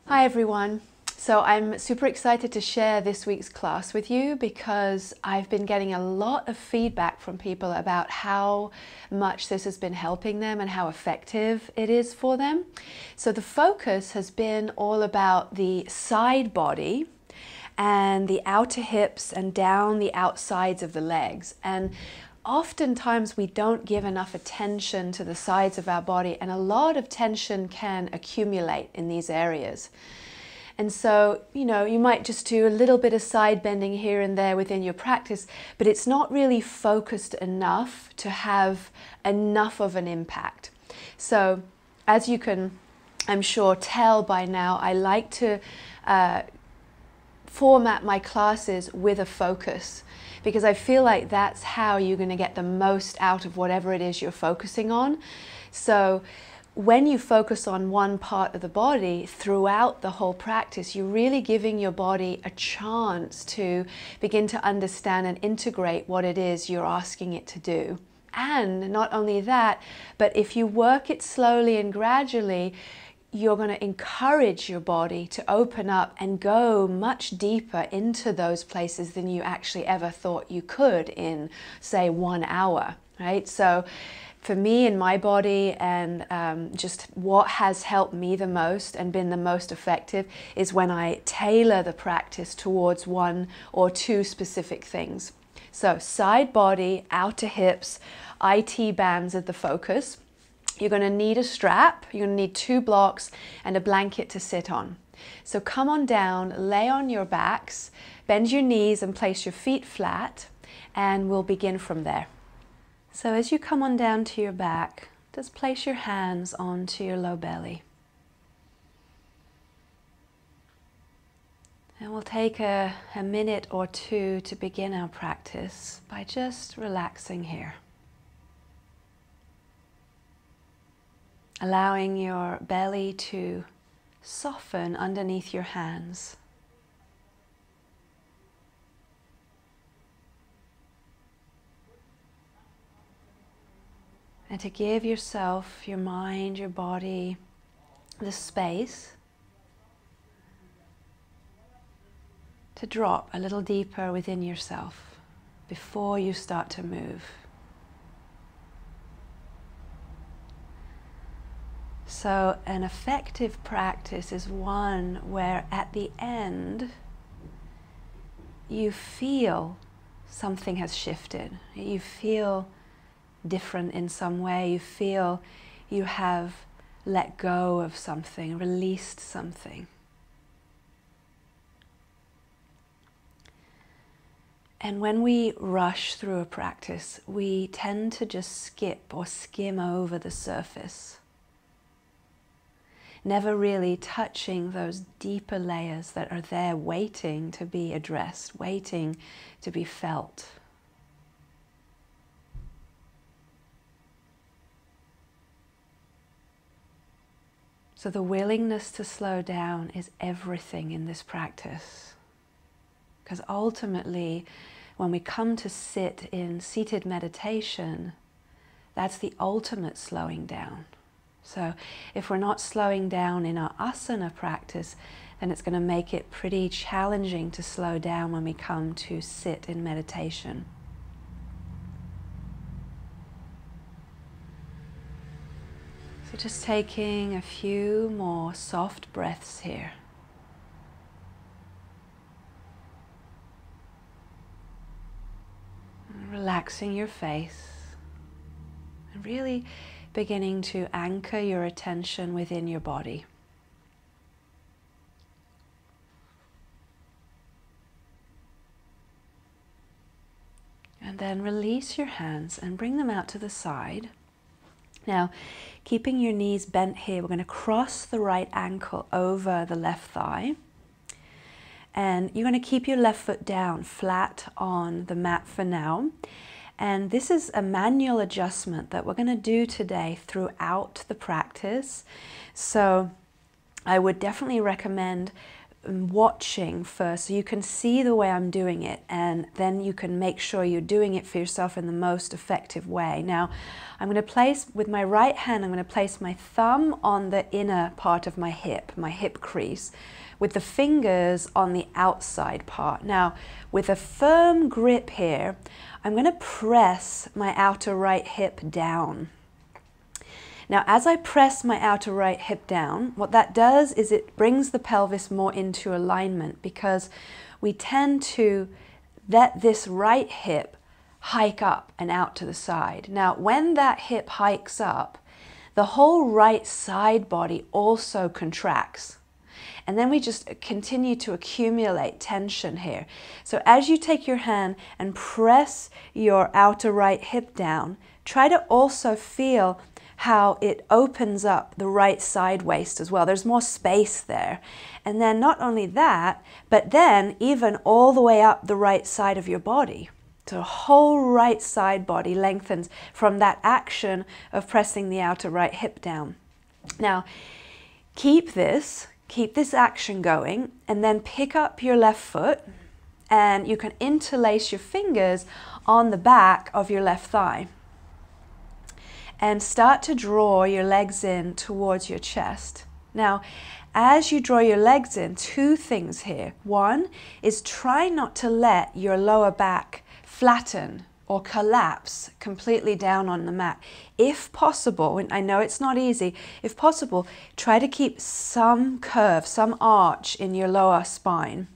Hi everyone. So I'm super excited to share this week's class with you because I've been getting a lot of feedback from people about how much this has been helping them and how effective it is for them. So the focus has been all about the side body and the outer hips and down the outsides of the legs. And oftentimes we don't give enough attention to the sides of our body, and a lot of tension can accumulate in these areas. And so, you might just do a little bit of side bending here and there within your practice, but it's not really focused enough to have enough of an impact. So, as you can, I'm sure, tell by now, I like to format my classes with a focus, because I feel like that's how you're going to get the most out of whatever it is you're focusing on. So when you focus on one part of the body throughout the whole practice, you're really giving your body a chance to begin to understand and integrate what it is you're asking it to do. And not only that, but if you work it slowly and gradually, you're going to encourage your body to open up and go much deeper into those places than you actually ever thought you could in, say, 1 hour, right? So for me and my body, and just what has helped me the most and been the most effective is when I tailor the practice towards one or two specific things. So side body, outer hips, IT bands are the focus. You're going to need a strap, you're going to need 2 blocks and a blanket to sit on. So come on down, lay on your backs, bend your knees and place your feet flat, and we'll begin from there. So as you come on down to your back, just place your hands onto your low belly. And we'll take a minute or two to begin our practice by just relaxing here. Allowing your belly to soften underneath your hands. And to give yourself, your mind, your body, the space to drop a little deeper within yourself before you start to move. So an effective practice is one where at the end you feel something has shifted. You feel different in some way. You feel you have let go of something, released something. And when we rush through a practice, we tend to just skip or skim over the surface, never really touching those deeper layers that are there waiting to be addressed, waiting to be felt. So the willingness to slow down is everything in this practice. Because ultimately, when we come to sit in seated meditation, that's the ultimate slowing down. So if we're not slowing down in our asana practice, then it's going to make it pretty challenging to slow down when we come to sit in meditation. So just taking a few more soft breaths here. Relaxing your face and really beginning to anchor your attention within your body. And then release your hands and bring them out to the side. Now, keeping your knees bent here, we're going to cross the right ankle over the left thigh. And you're going to keep your left foot down, flat on the mat for now. And this is a manual adjustment that we're going to do today throughout the practice. So I would definitely recommend watching first so you can see the way I'm doing it, and then you can make sure you're doing it for yourself in the most effective way. Now, I'm going to place, with my right hand, I'm going to place my thumb on the inner part of my hip crease, with the fingers on the outside part. Now, with a firm grip here, I'm going to press my outer right hip down. Now, as I press my outer right hip down, what that does is it brings the pelvis more into alignment, because we tend to let this right hip hike up and out to the side. Now, when that hip hikes up, the whole right side body also contracts. And then we just continue to accumulate tension here. So as you take your hand and press your outer right hip down, try to also feel how it opens up the right side waist as well. There's more space there. And then not only that, but then even all the way up the right side of your body. So the whole right side body lengthens from that action of pressing the outer right hip down. Now, keep this action going, and then pick up your left foot, and you can interlace your fingers on the back of your left thigh. And start to draw your legs in towards your chest. Now, as you draw your legs in, two things here. One is try not to let your lower back flatten or collapse completely down on the mat. If possible, and I know it's not easy, if possible, try to keep some curve, some arch in your lower spine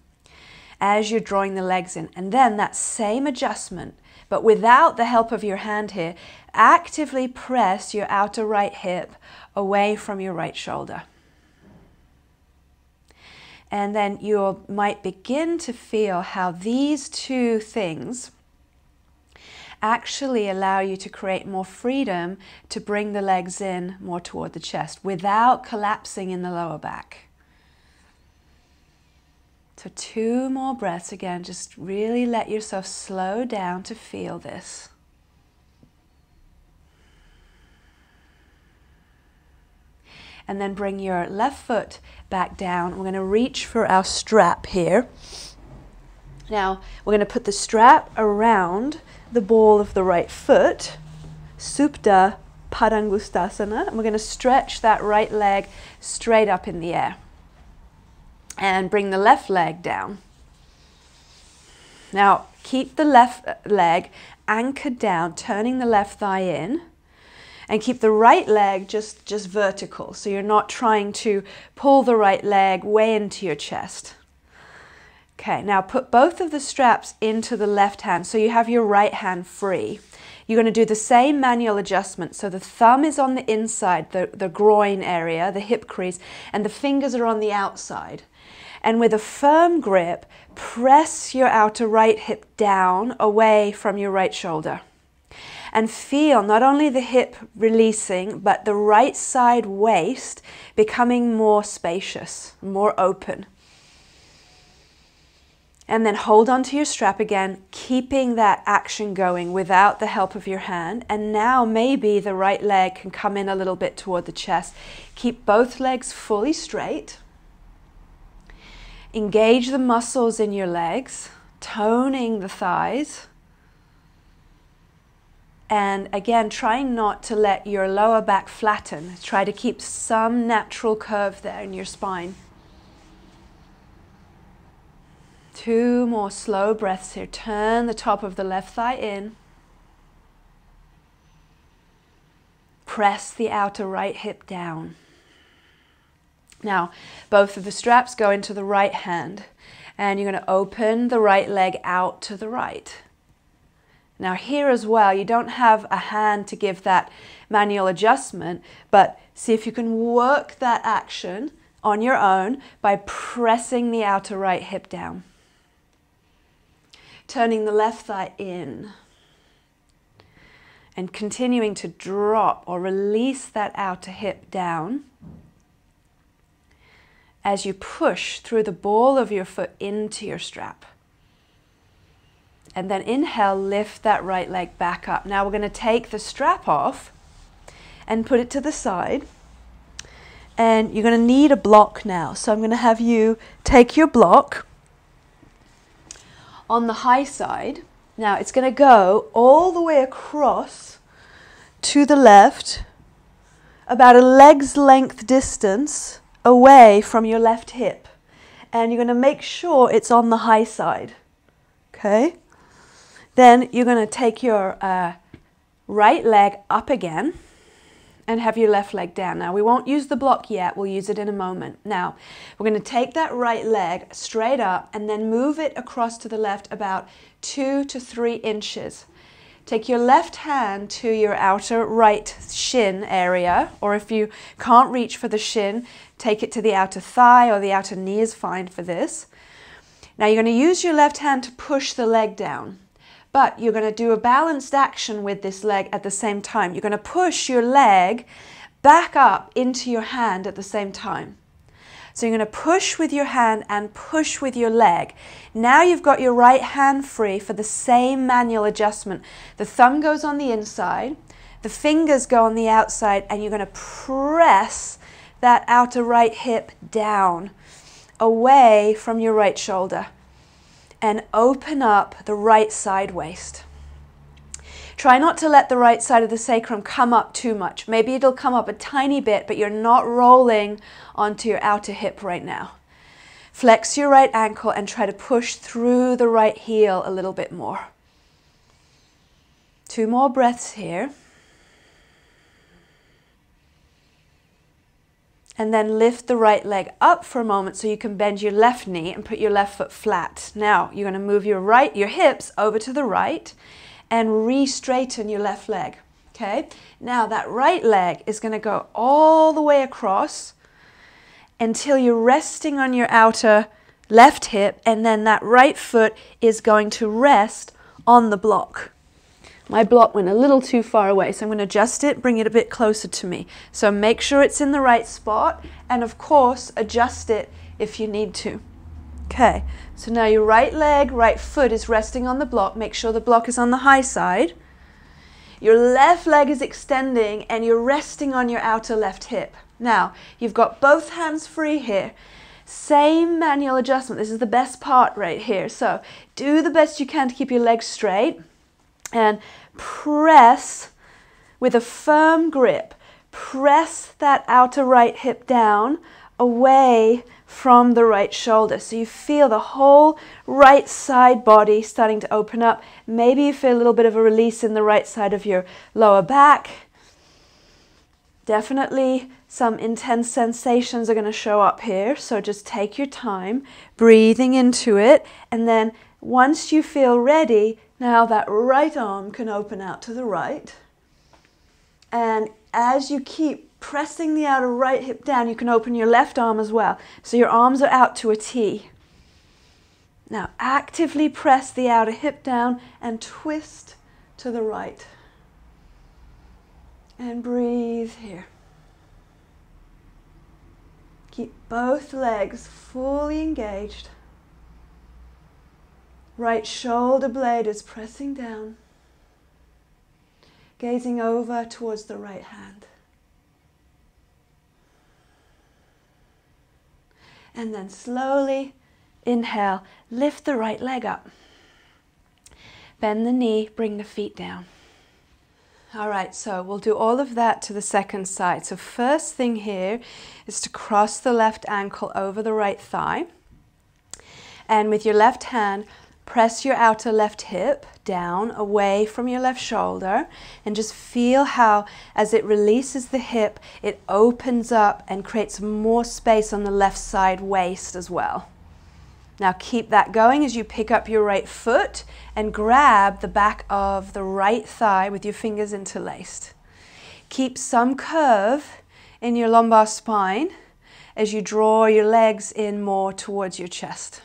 as you're drawing the legs in. And then that same adjustment, but without the help of your hand here, actively press your outer right hip away from your right shoulder. And then you might begin to feel how these two things actually allow you to create more freedom to bring the legs in more toward the chest without collapsing in the lower back. So 2 more breaths again. Just really let yourself slow down to feel this. And then bring your left foot back down. We're going to reach for our strap here. Now, we're going to put the strap around the ball of the right foot, Supta Padangusthasana, and we're going to stretch that right leg straight up in the air. And bring the left leg down. Now, keep the left leg anchored down, turning the left thigh in, and keep the right leg just vertical, so you're not trying to pull the right leg way into your chest. Okay, now put both of the straps into the left hand, so you have your right hand free. You're going to do the same manual adjustment, so the thumb is on the inside, the groin area, the hip crease, and the fingers are on the outside. And with a firm grip, press your outer right hip down away from your right shoulder. And feel not only the hip releasing, but the right side waist becoming more spacious, more open. And then hold on to your strap again, keeping that action going without the help of your hand. And now maybe the right leg can come in a little bit toward the chest. Keep both legs fully straight. Engage the muscles in your legs, toning the thighs. And again, trying not to let your lower back flatten. Try to keep some natural curve there in your spine. 2 more slow breaths here. Turn the top of the left thigh in. Press the outer right hip down. Now, both of the straps go into the right hand, and you're going to open the right leg out to the right. Now here as well, you don't have a hand to give that manual adjustment, but see if you can work that action on your own by pressing the outer right hip down. Turning the left thigh in. And continuing to drop or release that outer hip down as you push through the ball of your foot into your strap. And then inhale, lift that right leg back up. Now we're going to take the strap off and put it to the side. And you're going to need a block now. So I'm going to have you take your block on the high side. Now it's going to go all the way across to the left, about a leg's length distance away from your left hip. And you're going to make sure it's on the high side. Okay? Then you're going to take your right leg up again and have your left leg down. Now we won't use the block yet, we'll use it in a moment. Now we're going to take that right leg straight up and then move it across to the left about 2 to 3 inches. Take your left hand to your outer right shin area, or if you can't reach for the shin, take it to the outer thigh, or the outer knee is fine for this. Now you're going to use your left hand to push the leg down. But you're going to do a balanced action with this leg at the same time. You're going to push your leg back up into your hand at the same time. So you're going to push with your hand and push with your leg. Now you've got your right hand free for the same manual adjustment. The thumb goes on the inside, the fingers go on the outside, and you're going to press that outer right hip down, away from your right shoulder. And open up the right side waist. Try not to let the right side of the sacrum come up too much. Maybe it'll come up a tiny bit, but you're not rolling onto your outer hip right now. Flex your right ankle and try to push through the right heel a little bit more. 2 more breaths here. And then lift the right leg up for a moment so you can bend your left knee and put your left foot flat. Now you're going to move your hips over to the right and re-straighten your left leg. Okay? Now that right leg is going to go all the way across until you're resting on your outer left hip, and then that right foot is going to rest on the block. My block went a little too far away, so I'm going to adjust it, bring it a bit closer to me. So make sure it's in the right spot, and of course, adjust it if you need to. Okay, so now your right leg, right foot is resting on the block. Make sure the block is on the high side. Your left leg is extending, and you're resting on your outer left hip. Now, you've got both hands free here. Same manual adjustment. This is the best part right here. So do the best you can to keep your legs straight. And press with a firm grip. Press that outer right hip down away from the right shoulder. So you feel the whole right side body starting to open up. Maybe you feel a little bit of a release in the right side of your lower back. Definitely some intense sensations are going to show up here. So just take your time, breathing into it. And then once you feel ready, now that right arm can open out to the right. And as you keep pressing the outer right hip down, you can open your left arm as well. So your arms are out to a T. Now actively press the outer hip down and twist to the right. And breathe here. Keep both legs fully engaged. Right shoulder blade is pressing down, gazing over towards the right hand. And then slowly, inhale, lift the right leg up. Bend the knee, bring the feet down. All right, so we'll do all of that to the second side. So first thing here is to cross the left ankle over the right thigh. And with your left hand, press your outer left hip down away from your left shoulder, and just feel how as it releases the hip, it opens up and creates more space on the left side waist as well. Now keep that going as you pick up your right foot and grab the back of the right thigh with your fingers interlaced. Keep some curve in your lumbar spine as you draw your legs in more towards your chest.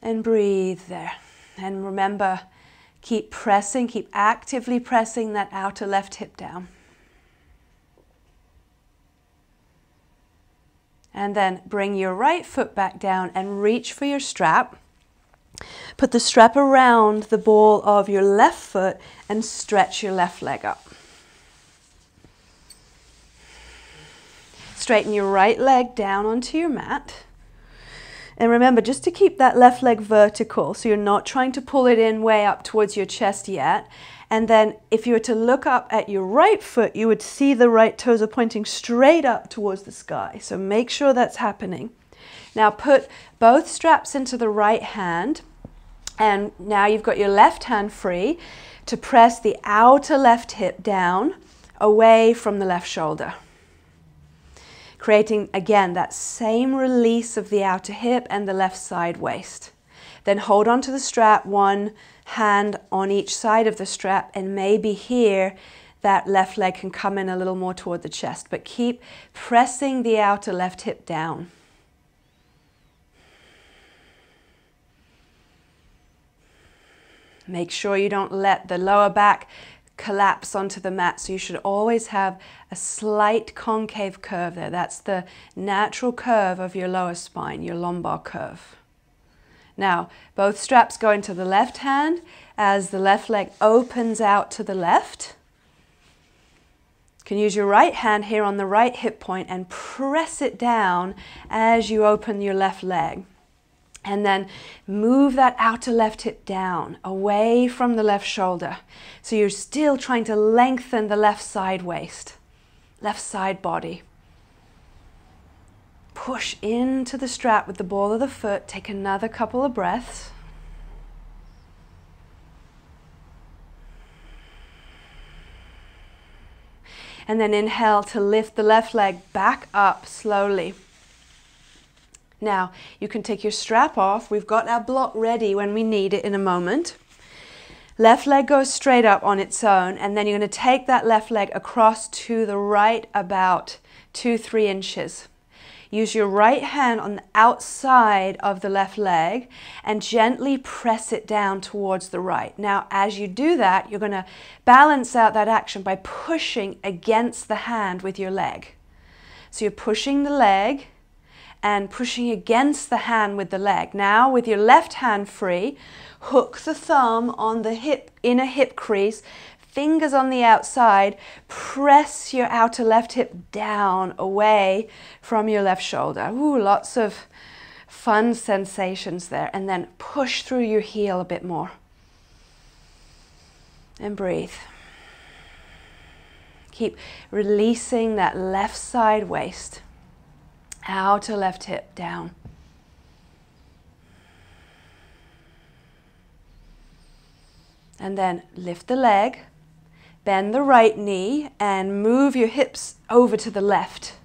And breathe there. And remember, keep pressing, keep actively pressing that outer left hip down. And then bring your right foot back down and reach for your strap. Put the strap around the ball of your left foot and stretch your left leg up. Straighten your right leg down onto your mat. And remember, just to keep that left leg vertical, so you're not trying to pull it in way up towards your chest yet. And then if you were to look up at your right foot, you would see the right toes are pointing straight up towards the sky. So make sure that's happening. Now put both straps into the right hand. And now you've got your left hand free to press the outer left hip down away from the left shoulder. Creating, again, that same release of the outer hip and the left side waist. Then hold on to the strap, one hand on each side of the strap, and maybe here that left leg can come in a little more toward the chest, but keep pressing the outer left hip down. Make sure you don't let the lower back collapse onto the mat, so you should always have a slight concave curve there. That's the natural curve of your lower spine, your lumbar curve. Now, both straps go into the left hand as the left leg opens out to the left. You can use your right hand here on the right hip point and press it down as you open your left leg. And then move that outer left hip down, away from the left shoulder. So you're still trying to lengthen the left side waist, left side body. Push into the strap with the ball of the foot. Take another couple of breaths. And then inhale to lift the left leg back up slowly. Now, you can take your strap off. We've got our block ready when we need it in a moment. Left leg goes straight up on its own, and then you're going to take that left leg across to the right about 2-3 inches. Use your right hand on the outside of the left leg and gently press it down towards the right. Now, as you do that, you're going to balance out that action by pushing against the hand with your leg. So you're pushing the leg and pushing against the hand with the leg. Now, with your left hand free, hook the thumb on the hip, inner hip crease, fingers on the outside, press your outer left hip down away from your left shoulder. Ooh, lots of fun sensations there. And then push through your heel a bit more. And breathe. Keep releasing that left side waist. Outer left hip down. And then lift the leg, bend the right knee, and move your hips over to the left.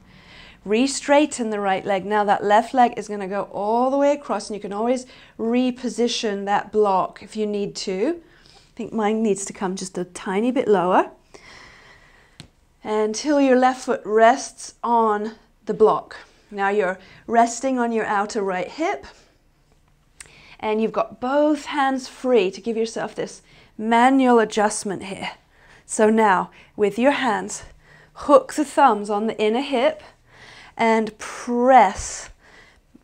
Re-straighten the right leg. Now that left leg is going to go all the way across, and you can always reposition that block if you need to. I think mine needs to come just a tiny bit lower until your left foot rests on the block. Now you're resting on your outer right hip, and you've got both hands free to give yourself this manual adjustment here. So now, with your hands, hook the thumbs on the inner hip and press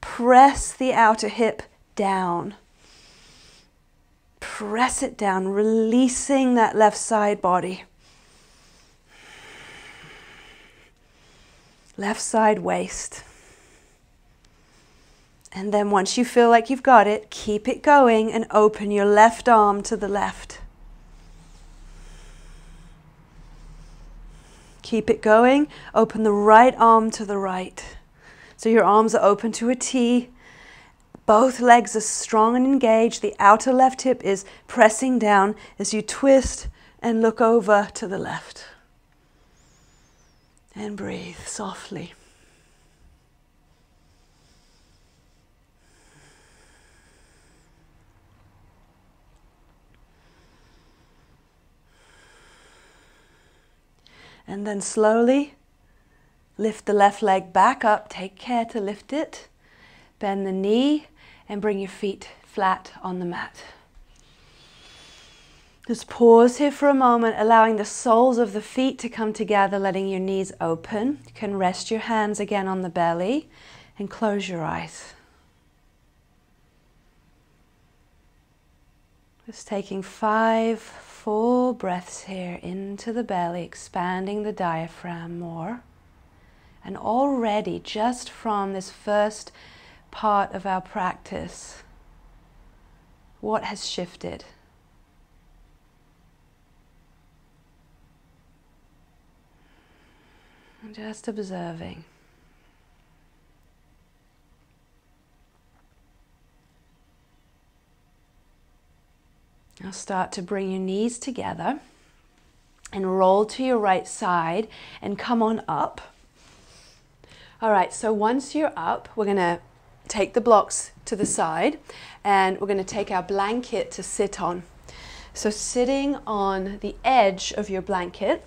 the outer hip down. Press it down, releasing that left side body. Left side waist. And then once you feel like you've got it, keep it going and open your left arm to the left. Keep it going, open the right arm to the right. So your arms are open to a T. Both legs are strong and engaged. The outer left hip is pressing down as you twist and look over to the left. And breathe softly. And then slowly lift the left leg back up. Take care to lift it. Bend the knee and bring your feet flat on the mat. Just pause here for a moment, allowing the soles of the feet to come together, letting your knees open. You can rest your hands again on the belly and close your eyes. Just taking 5 full breaths here into the belly, expanding the diaphragm more. And already, just from this first part of our practice, what has shifted? Just observing. Now start to bring your knees together and roll to your right side and come on up. All right, so once you're up, we're going to take the blocks to the side and we're going to take our blanket to sit on. So sitting on the edge of your blanket,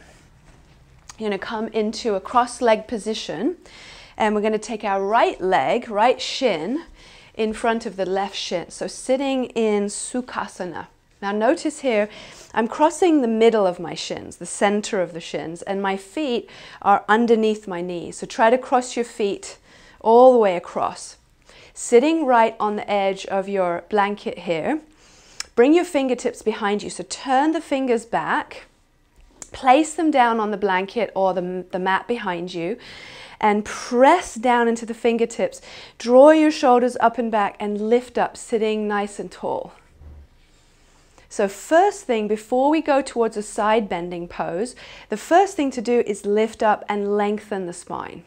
you're going to come into a cross-leg position and we're going to take our right leg, right shin, in front of the left shin. So sitting in Sukhasana. Now notice here, I'm crossing the middle of my shins, the center of the shins, and my feet are underneath my knees. So try to cross your feet all the way across. Sitting right on the edge of your blanket here, bring your fingertips behind you. So turn the fingers back, place them down on the blanket or the mat behind you, and press down into the fingertips. Draw your shoulders up and back and lift up, sitting nice and tall. So first thing, before we go towards a side bending pose, the first thing to do is lift up and lengthen the spine.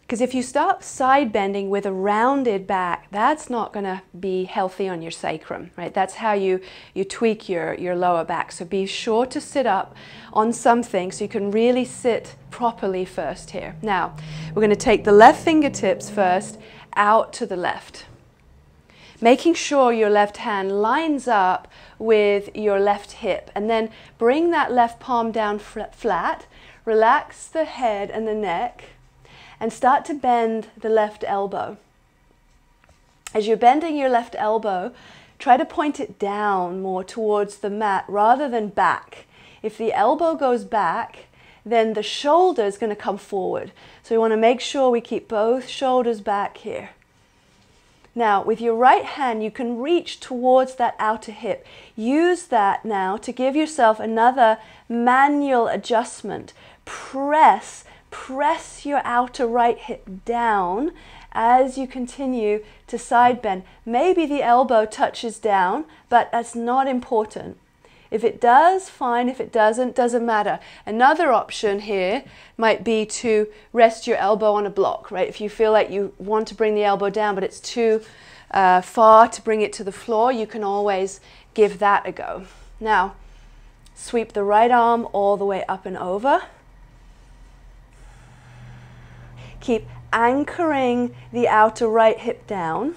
Because if you start side bending with a rounded back, that's not going to be healthy on your sacrum, right? That's how you tweak your lower back. So be sure to sit up on something so you can really sit properly first here. Now, we're going to take the left fingertips first out to the left, making sure your left hand lines up with your left hip, and then bring that left palm down flat, relax the head and the neck, and start to bend the left elbow. As you're bending your left elbow, try to point it down more towards the mat rather than back. If the elbow goes back, then the shoulder is going to come forward. So we want to make sure we keep both shoulders back here. Now, with your right hand, you can reach towards that outer hip. Use that now to give yourself another manual adjustment. Press your outer right hip down as you continue to side bend. Maybe the elbow touches down, but that's not important. If it does, fine. If it doesn't, doesn't matter. Another option here might be to rest your elbow on a block, right? If you feel like you want to bring the elbow down, but it's too far to bring it to the floor, you can always give that a go. Now, sweep the right arm all the way up and over. Keep anchoring the outer right hip down.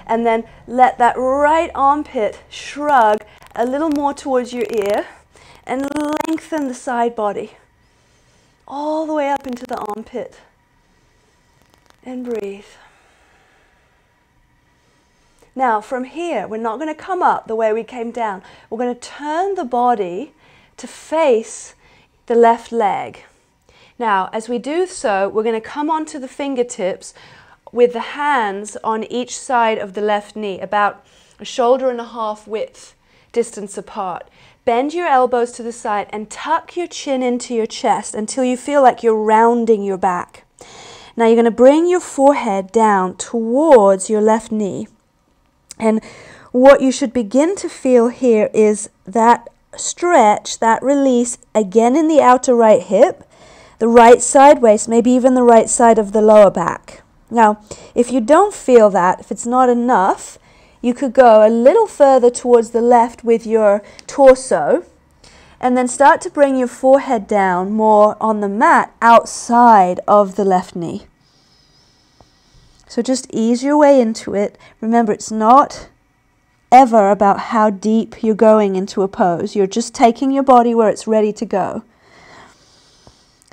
And then let that right armpit shrug a little more towards your ear and lengthen the side body all the way up into the armpit. And breathe. Now from here, we're not going to come up the way we came down. We're going to turn the body to face the left leg. Now, as we do so, we're going to come onto the fingertips with the hands on each side of the left knee, about a shoulder and a half width distance apart. Bend your elbows to the side and tuck your chin into your chest until you feel like you're rounding your back. Now you're going to bring your forehead down towards your left knee. And what you should begin to feel here is that stretch, that release, again in the outer right hip, the right side waist, maybe even the right side of the lower back. Now, if you don't feel that, if it's not enough, you could go a little further towards the left with your torso and then start to bring your forehead down more on the mat outside of the left knee. So just ease your way into it. Remember, it's not ever about how deep you're going into a pose. You're just taking your body where it's ready to go.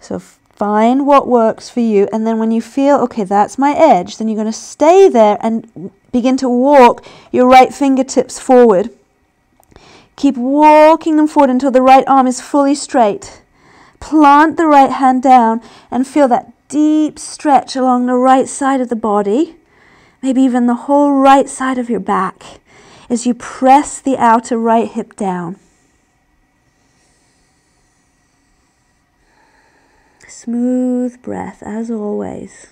So find what works for you, and then when you feel, okay, that's my edge, then you're going to stay there and begin to walk your right fingertips forward. Keep walking them forward until the right arm is fully straight. Plant the right hand down and feel that deep stretch along the right side of the body, maybe even the whole right side of your back, as you press the outer right hip down. Smooth breath as always.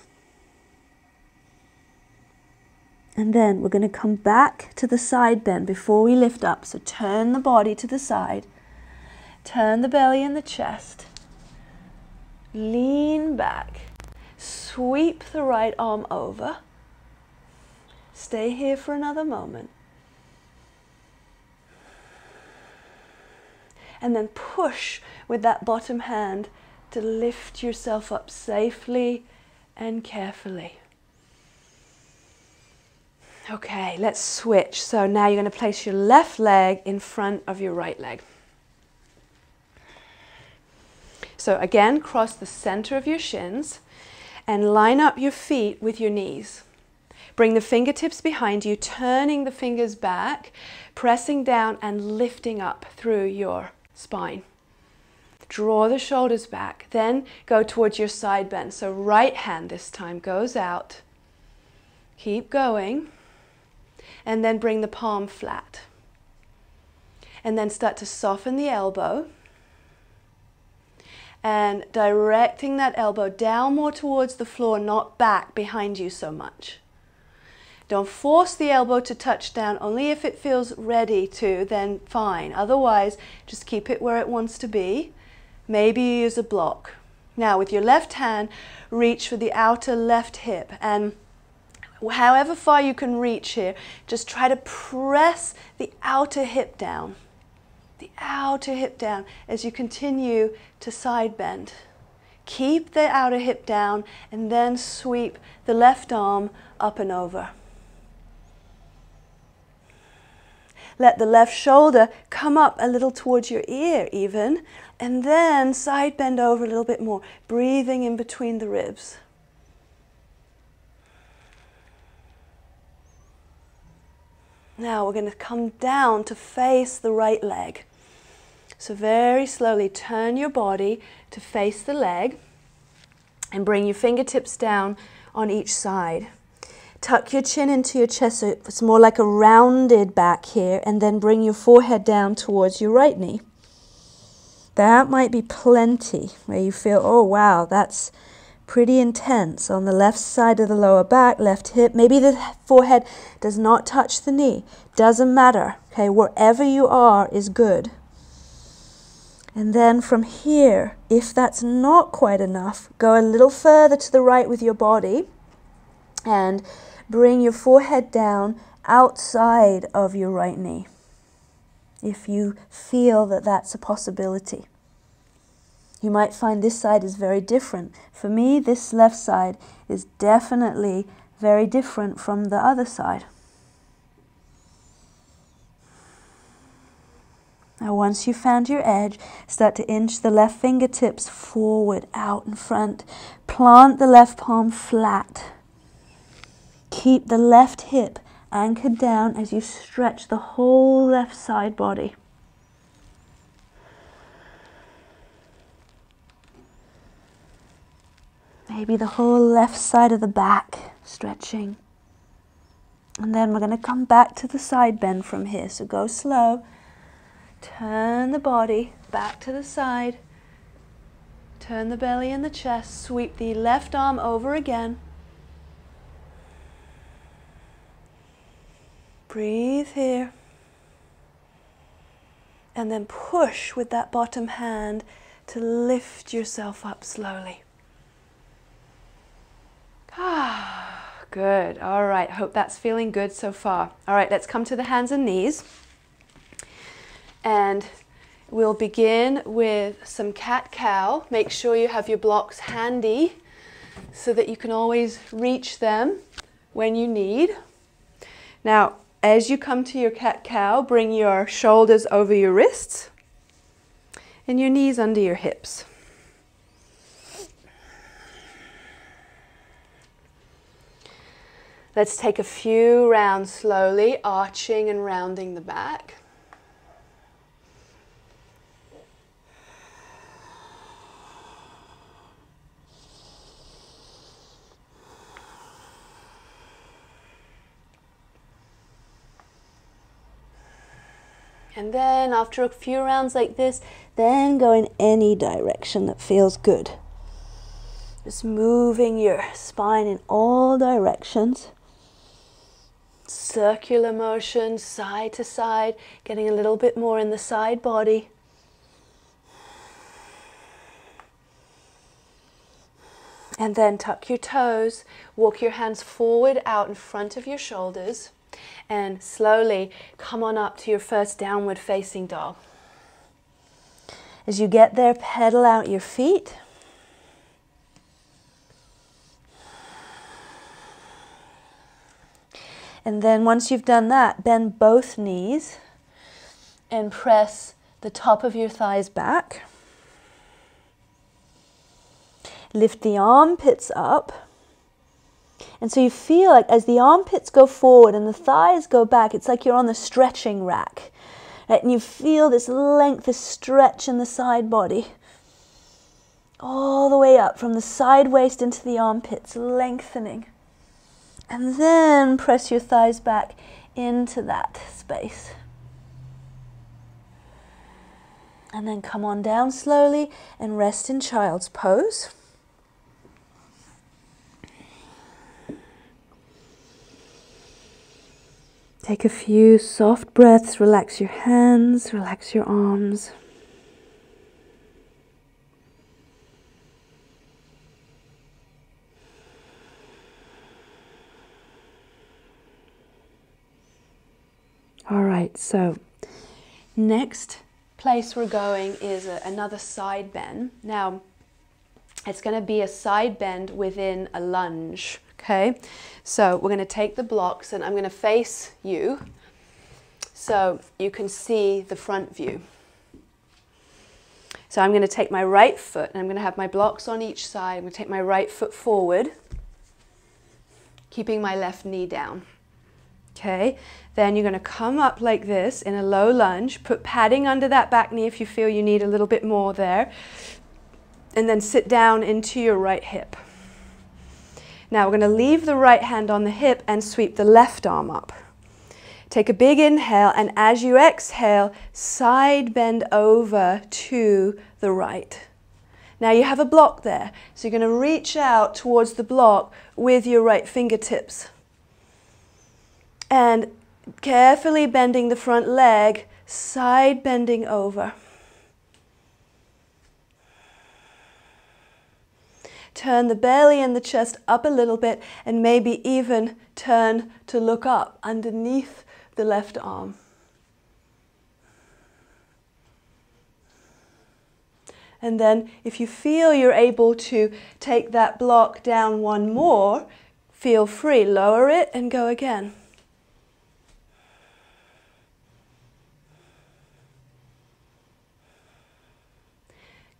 And then we're going to come back to the side bend before we lift up. So turn the body to the side. Turn the belly and the chest. Lean back. Sweep the right arm over. Stay here for another moment. And then push with that bottom hand to lift yourself up safely and carefully. Okay, let's switch. So now you're going to place your left leg in front of your right leg. So again, cross the center of your shins and line up your feet with your knees. Bring the fingertips behind you, turning the fingers back, pressing down and lifting up through your spine. Draw the shoulders back, then go towards your side bend. So right hand this time goes out. Keep going. And then bring the palm flat. And then start to soften the elbow. And directing that elbow down more towards the floor, not back behind you so much. Don't force the elbow to touch down, only if it feels ready to, then fine. Otherwise, just keep it where it wants to be. Maybe you use a block. Now, with your left hand, reach for the outer left hip. And however far you can reach here, just try to press the outer hip down. The outer hip down as you continue to side bend. Keep the outer hip down and then sweep the left arm up and over. Let the left shoulder come up a little towards your ear even, and then side bend over a little bit more, breathing in between the ribs. Now we're going to come down to face the right leg. So very slowly turn your body to face the leg and bring your fingertips down on each side. Tuck your chin into your chest so it's more like a rounded back here, and then bring your forehead down towards your right knee. That might be plenty, where you feel, oh wow, that's pretty intense. On the left side of the lower back, left hip, maybe the forehead does not touch the knee. Doesn't matter, okay, wherever you are is good. And then from here, if that's not quite enough, go a little further to the right with your body and bring your forehead down outside of your right knee, if you feel that that's a possibility. You might find this side is very different. For me, this left side is definitely very different from the other side. Now once you've found your edge, start to inch the left fingertips forward, out in front. Plant the left palm flat. Keep the left hip anchored down as you stretch the whole left side body. Maybe the whole left side of the back stretching. And then we're going to come back to the side bend from here. So go slow. Turn the body back to the side. Turn the belly and the chest. Sweep the left arm over again. Breathe here. And then push with that bottom hand to lift yourself up slowly. Good. All right. Hope that's feeling good so far. All right, let's come to the hands and knees. And we'll begin with some cat-cow. Make sure you have your blocks handy so that you can always reach them when you need. Now, as you come to your cat-cow, bring your shoulders over your wrists and your knees under your hips. Let's take a few rounds slowly, arching and rounding the back. And then after a few rounds like this, then go in any direction that feels good. Just moving your spine in all directions. Circular motion, side to side, getting a little bit more in the side body. And then tuck your toes, walk your hands forward out in front of your shoulders, and slowly come on up to your first downward facing dog. As you get there, pedal out your feet. And then once you've done that, bend both knees and press the top of your thighs back. Lift the armpits up. And so you feel like as the armpits go forward and the thighs go back, it's like you're on the stretching rack. Right? And you feel this length, this stretch in the side body. All the way up from the side waist into the armpits, lengthening. And then press your thighs back into that space. And then come on down slowly and rest in child's pose. Take a few soft breaths, relax your hands, relax your arms. All right, so next place we're going is another side bend. Now, it's going to be a side bend within a lunge, okay? So we're going to take the blocks and I'm going to face you so you can see the front view. So I'm going to take my right foot and I'm going to have my blocks on each side. I'm going to take my right foot forward, keeping my left knee down. Okay, then you're going to come up like this in a low lunge, put padding under that back knee if you feel you need a little bit more there, and then sit down into your right hip. Now we're going to leave the right hand on the hip and sweep the left arm up. Take a big inhale, and as you exhale, side bend over to the right. Now you have a block there, so you're going to reach out towards the block with your right fingertips. And carefully bending the front leg, side bending over. Turn the belly and the chest up a little bit and maybe even turn to look up underneath the left arm. And then if you feel you're able to take that block down one more, feel free, lower it and go again.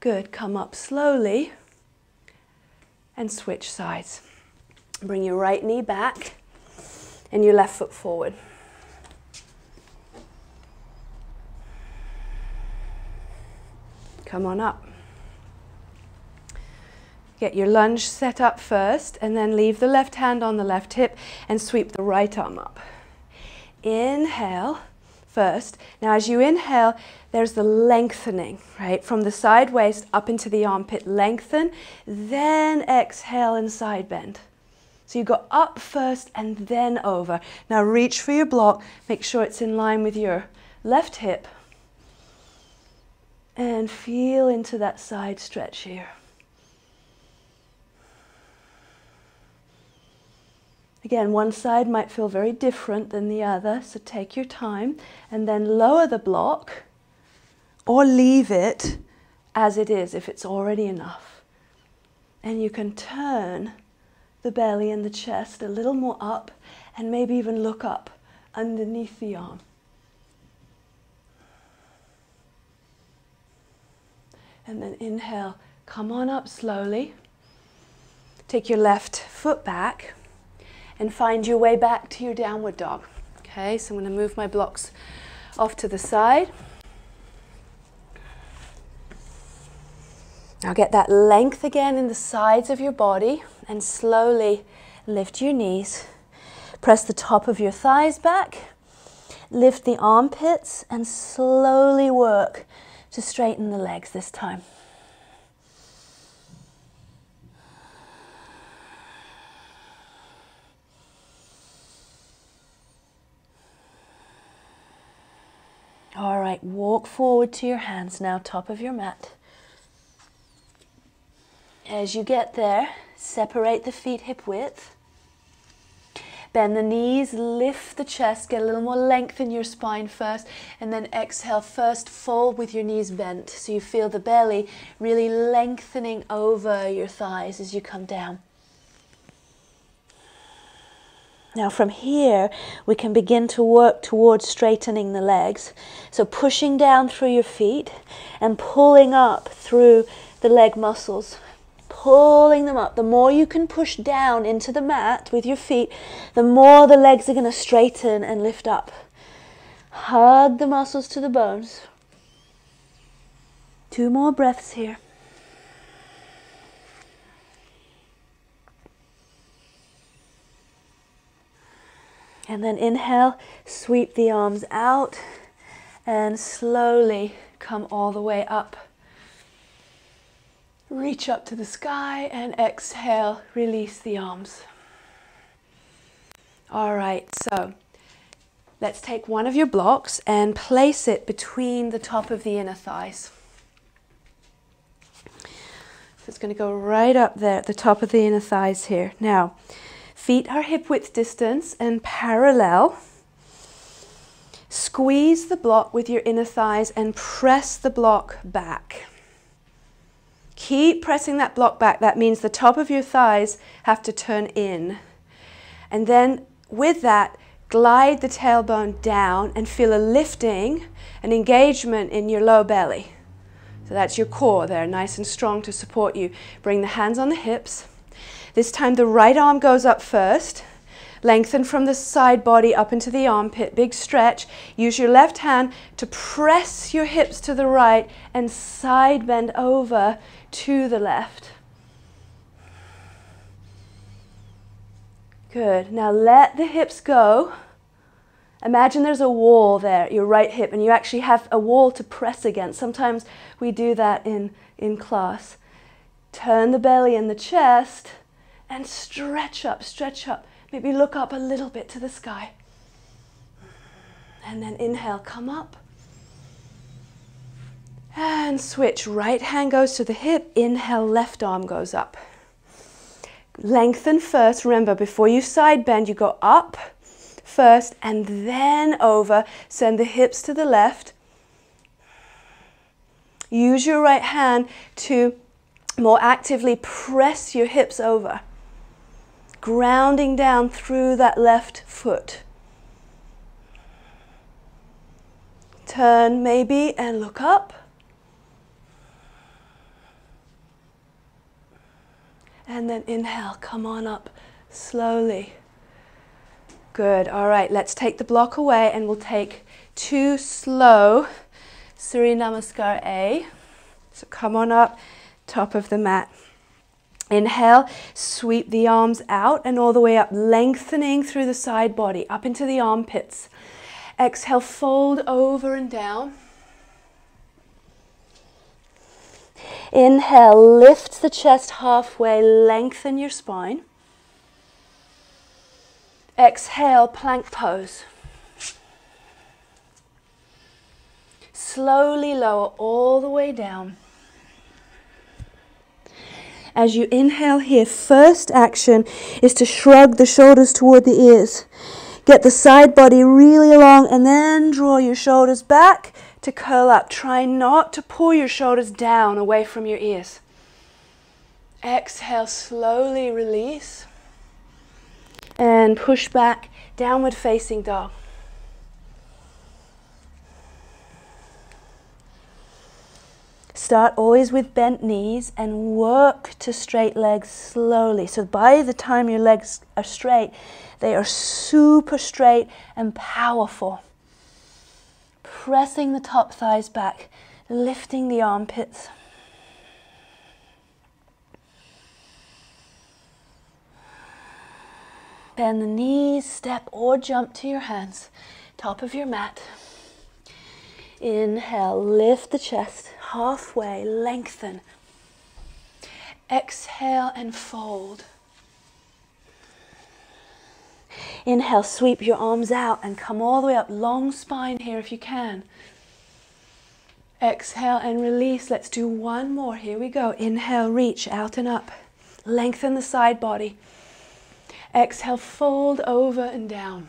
Good, come up slowly and switch sides. Bring your right knee back and your left foot forward. Come on up. Get your lunge set up first and then leave the left hand on the left hip and sweep the right arm up. Inhale first. Now as you inhale, there's the lengthening, right? From the side waist up into the armpit, lengthen, then exhale and side bend. So you go up first and then over. Now reach for your block, make sure it's in line with your left hip. And feel into that side stretch here. Again, one side might feel very different than the other, so take your time and then lower the block or leave it as it is if it's already enough. And you can turn the belly and the chest a little more up and maybe even look up underneath the arm. And then inhale, come on up slowly. Take your left foot back and find your way back to your downward dog. Okay, so I'm going to move my blocks off to the side. Now get that length again in the sides of your body and slowly lift your knees. Press the top of your thighs back. Lift the armpits and slowly work to straighten the legs this time. All right, walk forward to your hands now, top of your mat. As you get there, separate the feet hip width. Bend the knees, lift the chest, get a little more length in your spine first, and then exhale, first fold with your knees bent, so you feel the belly really lengthening over your thighs as you come down. Now from here, we can begin to work towards straightening the legs. So pushing down through your feet and pulling up through the leg muscles. Pulling them up. The more you can push down into the mat with your feet, the more the legs are going to straighten and lift up. Hug the muscles to the bones. 2 more breaths here. And then inhale, sweep the arms out and slowly come all the way up. Reach up to the sky and exhale, release the arms. All right, so let's take one of your blocks and place it between the top of the inner thighs. So it's going to go right up there at the top of the inner thighs here. Now, feet are hip width distance and parallel. Squeeze the block with your inner thighs and press the block back. Keep pressing that block back. That means the top of your thighs have to turn in. And then with that, glide the tailbone down and feel a lifting, an engagement in your low belly. So that's your core there, nice and strong to support you. Bring the hands on the hips. This time the right arm goes up first. Lengthen from the side body up into the armpit, big stretch. Use your left hand to press your hips to the right and side bend over to the left. Good. Now let the hips go. Imagine there's a wall there, your right hip, and you actually have a wall to press against. Sometimes we do that in class. Turn the belly and the chest and stretch up, stretch up. Maybe look up a little bit to the sky. And then inhale, come up. And switch. Right hand goes to the hip. Inhale, left arm goes up. Lengthen first. Remember, before you side bend, you go up first and then over. Send the hips to the left. Use your right hand to more actively press your hips over. Grounding down through that left foot. Turn maybe and look up. And then inhale, come on up slowly. Good, all right, let's take the block away and we'll take 2 slow Surya Namaskar A. So come on up, top of the mat. Inhale, sweep the arms out and all the way up, lengthening through the side body, up into the armpits. Exhale, fold over and down. Inhale, lift the chest halfway, lengthen your spine. Exhale, plank pose. Slowly lower all the way down. As you inhale here, first action is to shrug the shoulders toward the ears. Get the side body really long and then draw your shoulders back to curl up. Try not to pull your shoulders down away from your ears. Exhale, slowly release. And push back, downward facing dog. Start always with bent knees and work to straight legs slowly. So by the time your legs are straight, they are super straight and powerful. Pressing the top thighs back, lifting the armpits. Bend the knees, step or jump to your hands, top of your mat. Inhale, lift the chest, halfway, lengthen. Exhale and fold. Inhale, sweep your arms out and come all the way up, long spine here if you can. Exhale and release. Let's do one more. Here we go. Inhale, reach out and up. Lengthen the side body. Exhale, fold over and down.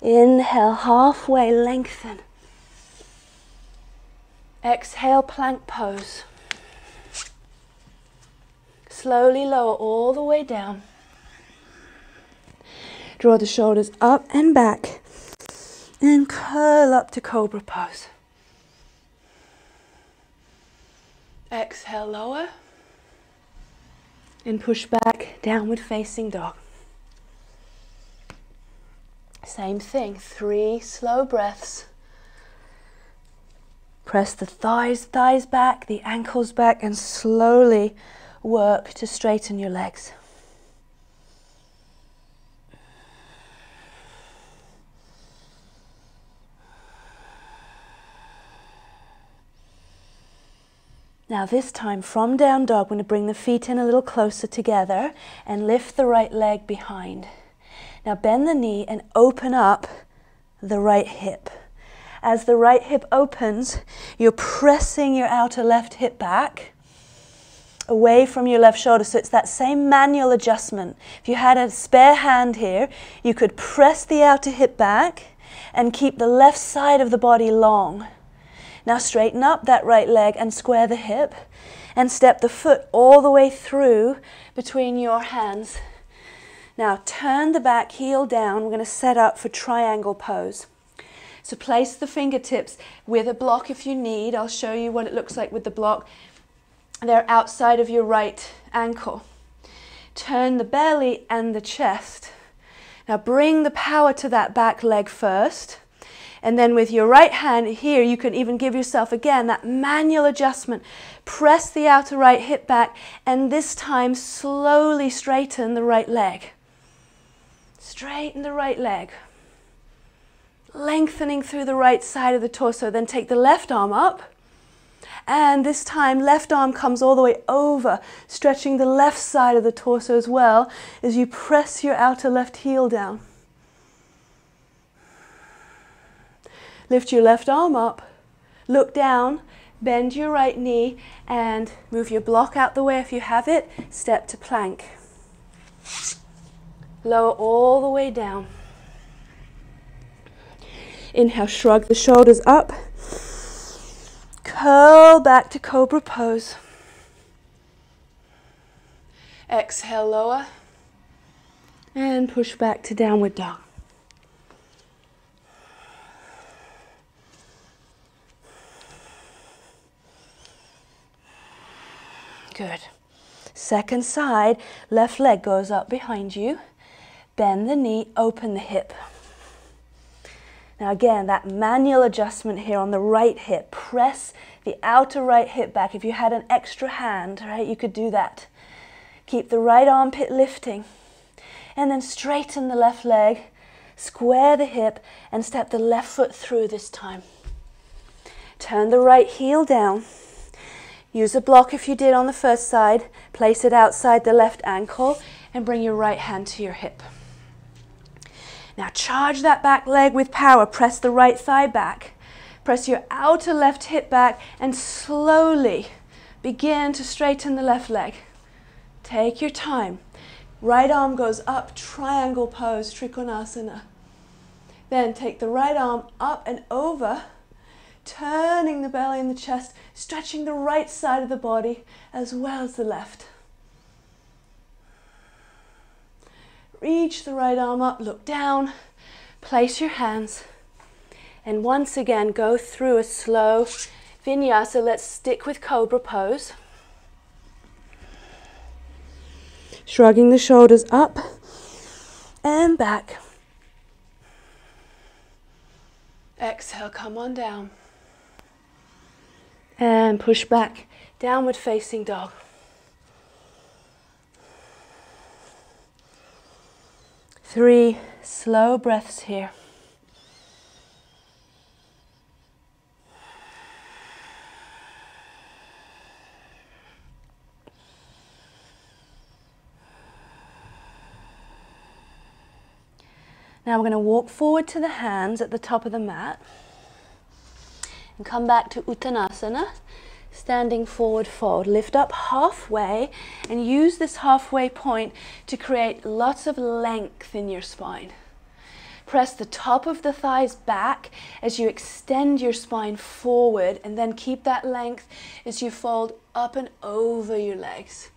Inhale, halfway, lengthen. Exhale, plank pose. Slowly lower all the way down. Draw the shoulders up and back. And curl up to cobra pose. Exhale, lower. And push back, downward facing dog. Same thing, 3 slow breaths. Press the thighs back, the ankles back, and slowly work to straighten your legs. Now this time, from down dog, I'm going to bring the feet in a little closer together and lift the right leg behind. Now bend the knee and open up the right hip. As the right hip opens, you're pressing your outer left hip back away from your left shoulder. So it's that same manual adjustment. If you had a spare hand here, you could press the outer hip back and keep the left side of the body long. Now straighten up that right leg and square the hip and step the foot all the way through between your hands. Now turn the back heel down. We're going to set up for triangle pose. So place the fingertips with a block if you need. I'll show you what it looks like with the block. They're outside of your right ankle. Turn the belly and the chest. Now bring the power to that back leg first. And then with your right hand here, you can even give yourself, again, that manual adjustment. Press the outer right hip back, and this time slowly straighten the right leg. Straighten the right leg. Lengthening through the right side of the torso. Then take the left arm up. And this time, left arm comes all the way over, stretching the left side of the torso as well as you press your outer left heel down. Lift your left arm up, look down, bend your right knee, and move your block out the way if you have it. Step to plank. Lower all the way down. Inhale, shrug the shoulders up. Curl back to cobra pose. Exhale, lower. And push back to downward dog. Good. Second side, left leg goes up behind you. Bend the knee, open the hip. Now again, that manual adjustment here on the right hip. Press the outer right hip back. If you had an extra hand, right, you could do that. Keep the right armpit lifting. And then straighten the left leg, square the hip, and step the left foot through this time. Turn the right heel down. Use a block if you did on the first side. Place it outside the left ankle and bring your right hand to your hip. Now charge that back leg with power. Press the right thigh back. Press your outer left hip back and slowly begin to straighten the left leg. Take your time. Right arm goes up, triangle pose, Trikonasana. Then take the right arm up and over, turning the belly and the chest, stretching the right side of the body as well as the left. Reach the right arm up, look down, place your hands, and once again go through a slow vinyasa. Let's stick with cobra pose. Shrugging the shoulders up and back. Exhale, come on down. And push back, downward facing dog. Three slow breaths here. Now we're going to walk forward to the hands at the top of the mat. And come back to Uttanasana, standing forward fold. Lift up halfway and use this halfway point to create lots of length in your spine. Press the top of the thighs back as you extend your spine forward, and then keep that length as you fold up and over your legs.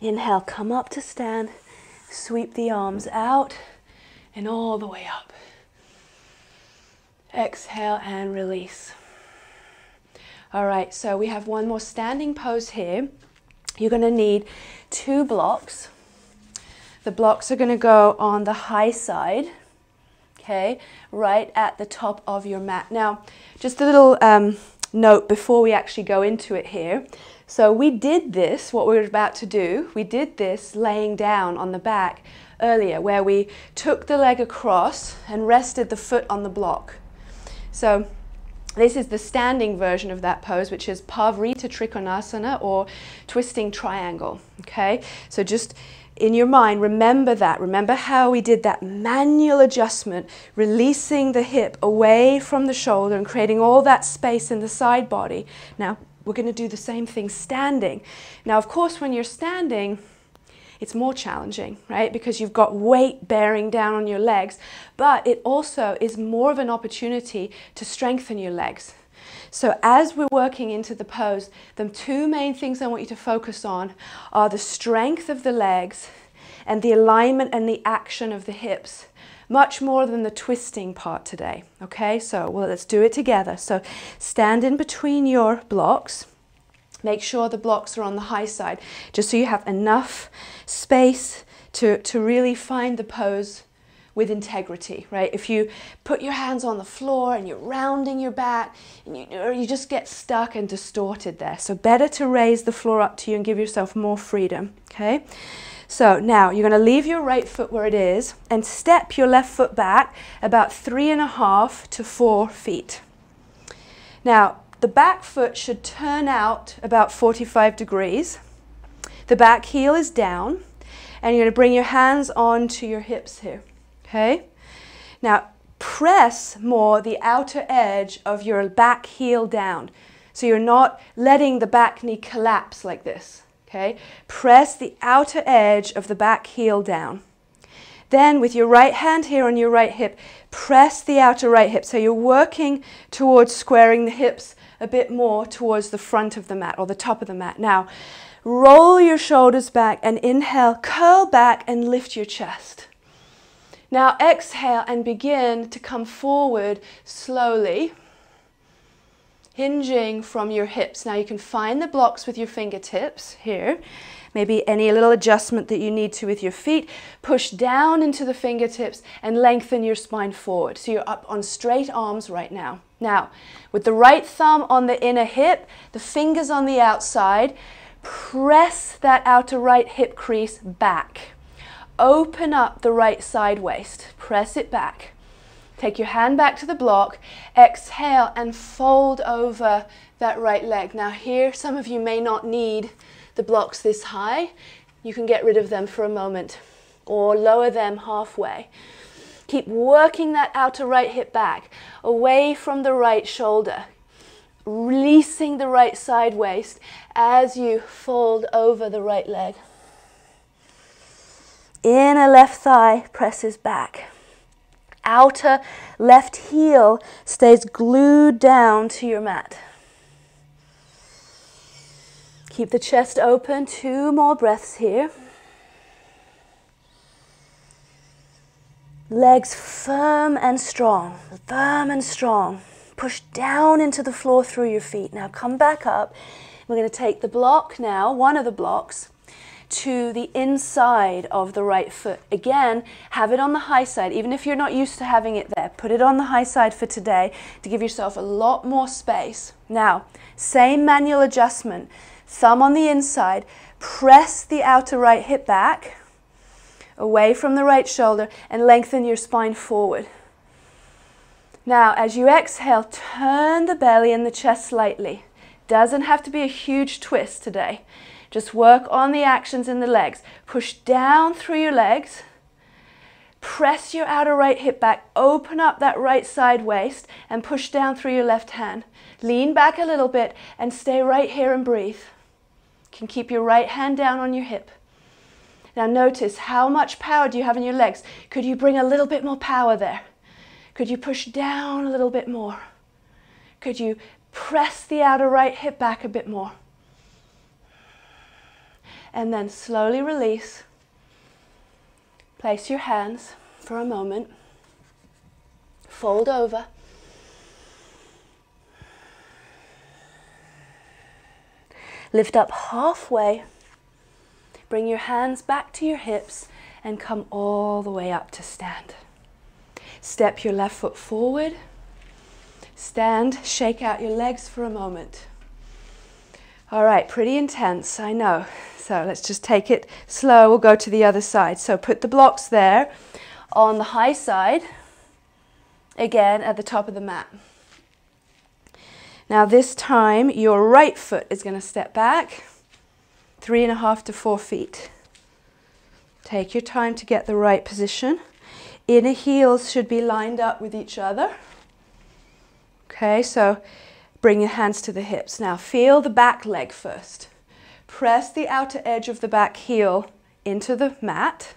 Inhale, come up to stand, sweep the arms out and all the way up. Exhale and release. All right, so we have one more standing pose here. You're going to need 2 blocks. The blocks are going to go on the high side, okay, right at the top of your mat. Now, just a little note before we actually go into it here. So we did this, what we're about to do, we did this laying down on the back earlier, where we took the leg across and rested the foot on the block. So this is the standing version of that pose, which is Pavrita Trikonasana, or twisting triangle, okay? So just in your mind, remember that. Remember how we did that manual adjustment, releasing the hip away from the shoulder and creating all that space in the side body. Now, we're going to do the same thing standing. Now, of course, when you're standing, it's more challenging, right? Because you've got weight bearing down on your legs, but it also is more of an opportunity to strengthen your legs. So as we're working into the pose, the 2 main things I want you to focus on are the strength of the legs and the alignment and the action of the hips, much more than the twisting part today, okay? So, well, let's do it together. So stand in between your blocks. Make sure the blocks are on the high side, just so you have enough space to really find the pose with integrity, right? If you put your hands on the floor and you're rounding your back, and you just get stuck and distorted there. So better to raise the floor up to you and give yourself more freedom, okay? So now you're going to leave your right foot where it is and step your left foot back about 3.5 to 4 feet. Now, the back foot should turn out about 45 degrees. The back heel is down, and you're going to bring your hands onto your hips here, okay? Now, press more the outer edge of your back heel down, so you're not letting the back knee collapse like this, okay? Press the outer edge of the back heel down. Then, with your right hand here on your right hip, press the outer right hip, so you're working towards squaring the hips a bit more towards the front of the mat or the top of the mat. Now, roll your shoulders back and inhale, curl back and lift your chest. Now exhale and begin to come forward slowly, hinging from your hips. Now you can find the blocks with your fingertips here. Maybe any little adjustment that you need to with your feet. Push down into the fingertips and lengthen your spine forward. So you're up on straight arms right now. Now, with the right thumb on the inner hip, the fingers on the outside, press that outer right hip crease back. Open up the right side waist. Press it back. Take your hand back to the block. Exhale and fold over that right leg. Now here, some of you may not need the blocks this high. You can get rid of them for a moment or lower them halfway. Keep working that outer right hip back, away from the right shoulder, releasing the right side waist as you fold over the right leg. Inner left thigh presses back. Outer left heel stays glued down to your mat. Keep the chest open, 2 more breaths here. Legs firm and strong, firm and strong. Push down into the floor through your feet. Now come back up. We're going to take the block now, one of the blocks, to the inside of the right foot. Again, have it on the high side. Even if you're not used to having it there, put it on the high side for today to give yourself a lot more space. Now, same manual adjustment. Thumb on the inside. Press the outer right hip back, away from the right shoulder, and lengthen your spine forward. Now, as you exhale, turn the belly and the chest slightly. Doesn't have to be a huge twist today. Just work on the actions in the legs. Push down through your legs. Press your outer right hip back, open up that right side waist and push down through your left hand. Lean back a little bit and stay right here and breathe. You can keep your right hand down on your hip. Now notice, how much power do you have in your legs? Could you bring a little bit more power there? Could you push down a little bit more? Could you press the outer right hip back a bit more? And then slowly release. Place your hands for a moment. Fold over. Lift up halfway. Bring your hands back to your hips and come all the way up to stand. Step your left foot forward. Stand, shake out your legs for a moment. All right, pretty intense, I know. So let's just take it slow. We'll go to the other side. So put the blocks there on the high side, again at the top of the mat. Now this time your right foot is going to step back 3.5 to 4 feet. Take your time to get the right position. Inner heels should be lined up with each other. Okay, so bring your hands to the hips. Now feel the back leg first. Press the outer edge of the back heel into the mat.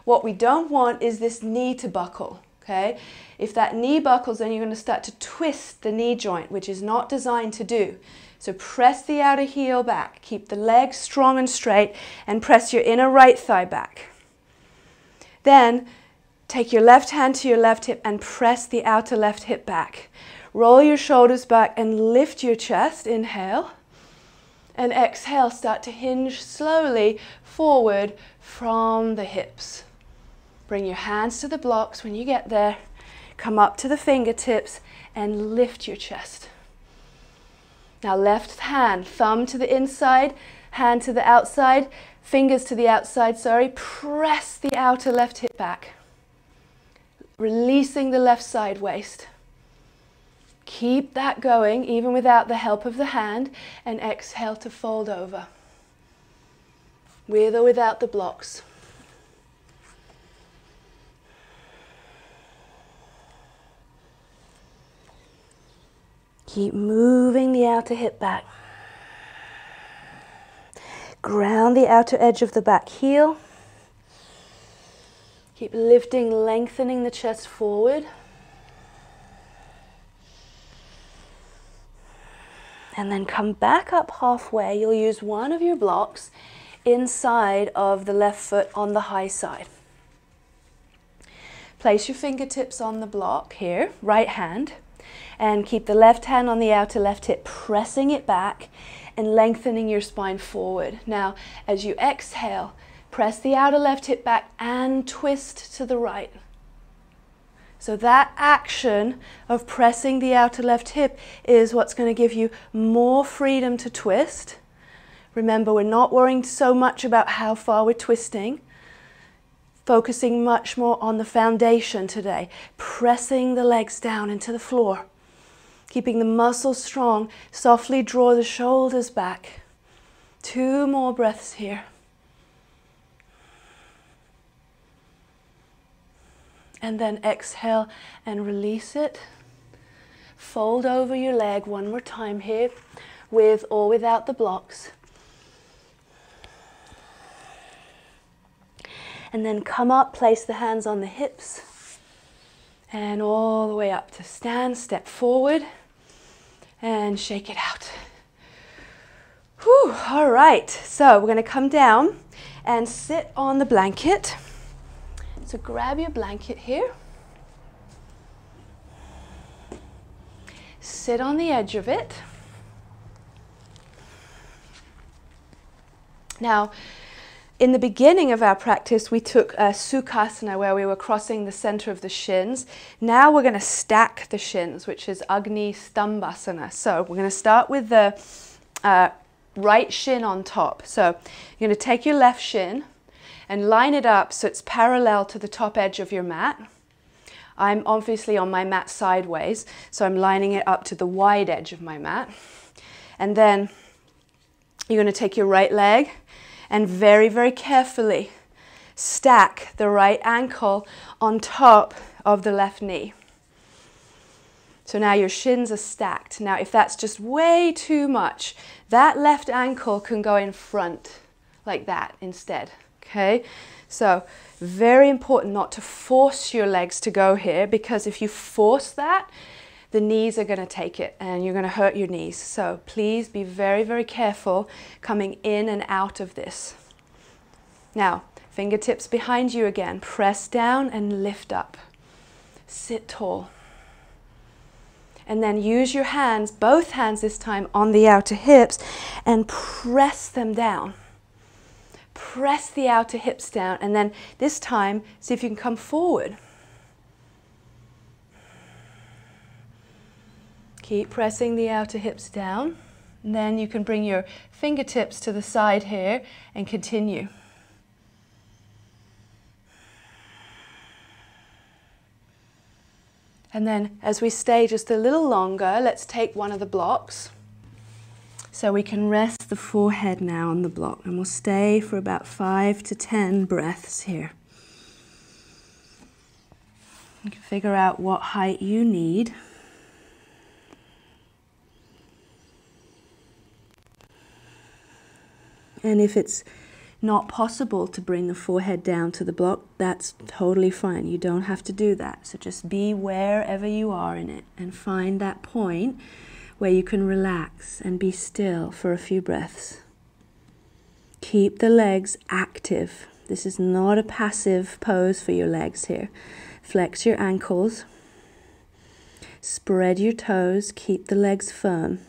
What we don't want is this knee to buckle, okay? If that knee buckles, then you're going to start to twist the knee joint, which is not designed to do. So press the outer heel back. Keep the leg strong and straight and press your inner right thigh back. Then take your left hand to your left hip and press the outer left hip back. Roll your shoulders back and lift your chest. Inhale. And exhale, start to hinge slowly forward from the hips. Bring your hands to the blocks when you get there. Come up to the fingertips and lift your chest. Now left hand, thumb to the inside, hand to the outside, fingers to the outside, sorry. Press the outer left hip back. Releasing the left side waist. Keep that going even without the help of the hand, and exhale to fold over. With or without the blocks. Keep moving the outer hip back. Ground the outer edge of the back heel. Keep lifting, lengthening the chest forward. And then come back up halfway. You'll use one of your blocks inside of the left foot on the high side. Place your fingertips on the block here, right hand, and keep the left hand on the outer left hip, pressing it back and lengthening your spine forward. Now, as you exhale, press the outer left hip back and twist to the right. So that action of pressing the outer left hip is what's going to give you more freedom to twist. Remember, we're not worrying so much about how far we're twisting, focusing much more on the foundation today, pressing the legs down into the floor, keeping the muscles strong. Softly draw the shoulders back. 2 more breaths here. And then exhale and release it. Fold over your leg one more time here, with or without the blocks. And then come up, place the hands on the hips, and all the way up to stand. Step forward and shake it out. Whew, all right, so we're going to come down and sit on the blanket. So grab your blanket here, sit on the edge of it. Now, in the beginning of our practice, we took a Sukhasana where we were crossing the center of the shins. Now we're going to stack the shins, which is Agni Stambhasana. So we're going to start with the right shin on top. So you're going to take your left shin and line it up so it's parallel to the top edge of your mat. I'm obviously on my mat sideways, so I'm lining it up to the wide edge of my mat. And then you're going to take your right leg and very, very carefully stack the right ankle on top of the left knee. So now your shins are stacked. Now if that's just way too much, that left ankle can go in front like that instead, okay? So very important not to force your legs to go here, because if you force that, the knees are going to take it and you're going to hurt your knees. So please be very, very careful coming in and out of this. Now, fingertips behind you again. Press down and lift up. Sit tall. And then use your hands, both hands this time, on the outer hips and press them down. Press the outer hips down, and then this time, see if you can come forward. Keep pressing the outer hips down. And then you can bring your fingertips to the side here and continue. And then as we stay just a little longer, let's take one of the blocks. So we can rest the forehead now on the block, and we'll stay for about 5 to 10 breaths here. You can figure out what height you need. And if it's not possible to bring the forehead down to the block, that's totally fine. You don't have to do that. So just be wherever you are in it and find that point where you can relax and be still for a few breaths. Keep the legs active. This is not a passive pose for your legs here. Flex your ankles. Spread your toes. Keep the legs firm.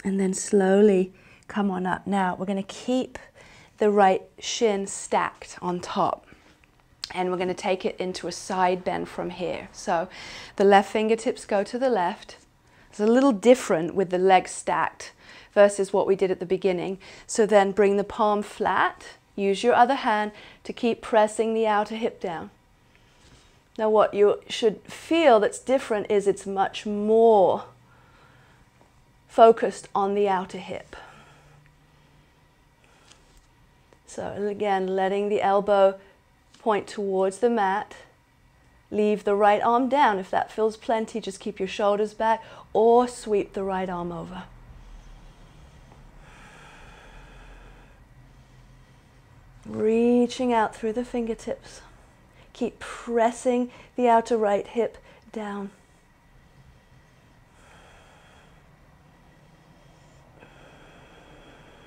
And then slowly come on up. Now we're going to keep the right shin stacked on top. And we're going to take it into a side bend from here. So the left fingertips go to the left. It's a little different with the legs stacked versus what we did at the beginning. So then bring the palm flat. Use your other hand to keep pressing the outer hip down. Now what you should feel that's different is it's much more focused on the outer hip. So again, letting the elbow point towards the mat. Leave the right arm down. If that feels plenty, just keep your shoulders back or sweep the right arm over. Reaching out through the fingertips. Keep pressing the outer right hip down.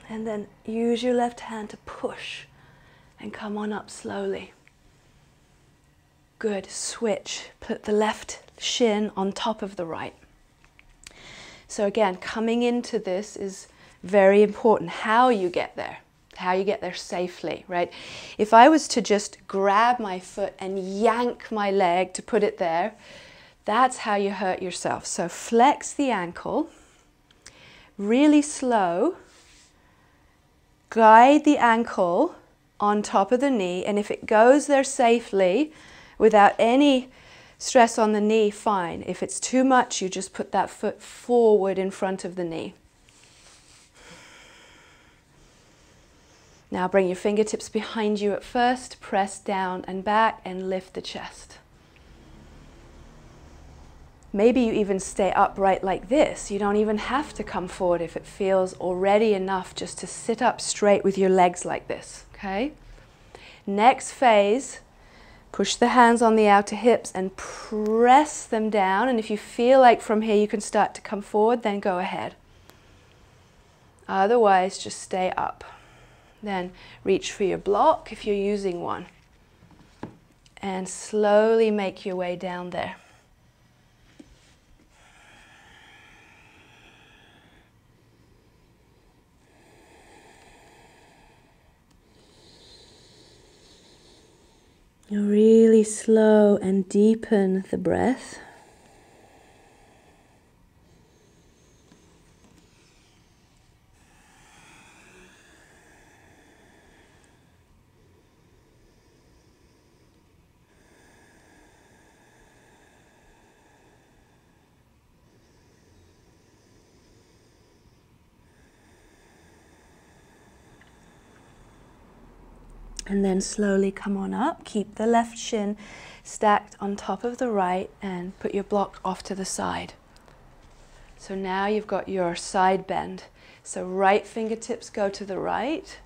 And then use your left hand to push and come on up slowly. Good. Switch. Put the left shin on top of the right. So again, coming into this is very important. How you get there. How you get there safely, right? If I was to just grab my foot and yank my leg to put it there, that's how you hurt yourself. So flex the ankle. Really slow. Guide the ankle on top of the knee, and if it goes there safely without any stress on the knee, fine. If it's too much, you just put that foot forward in front of the knee. Now bring your fingertips behind you at first, press down and back and lift the chest. Maybe you even stay upright like this. You don't even have to come forward if it feels already enough just to sit up straight with your legs like this, okay? Next phase, push the hands on the outer hips and press them down. And if you feel like from here you can start to come forward, then go ahead. Otherwise, just stay up. Then reach for your block if you're using one. And slowly make your way down there. Really slow and deepen the breath. And then slowly come on up. Keep the left shin stacked on top of the right and put your block off to the side. So now you've got your side bend. So right fingertips go to the right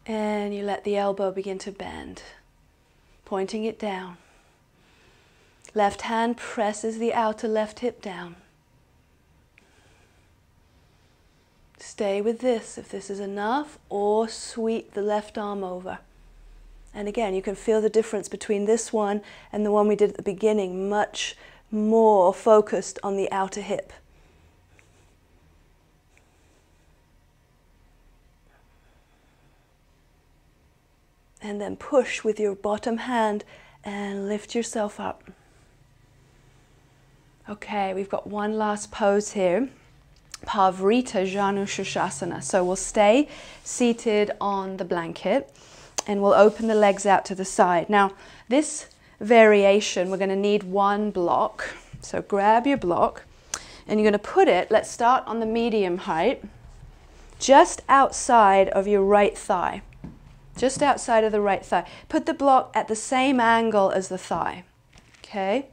and you let the elbow begin to bend, pointing it down. Left hand presses the outer left hip down. Stay with this if this is enough, or sweep the left arm over. And again, you can feel the difference between this one and the one we did at the beginning, much more focused on the outer hip. And then push with your bottom hand and lift yourself up. Okay, we've got one last pose here. Pavrita Janu Shavasana. So we'll stay seated on the blanket and we'll open the legs out to the side. Now, this variation, we're going to need one block. So grab your block and you're going to put it, let's start on the medium height, just outside of your right thigh. Just outside of the right thigh. Put the block at the same angle as the thigh. Okay?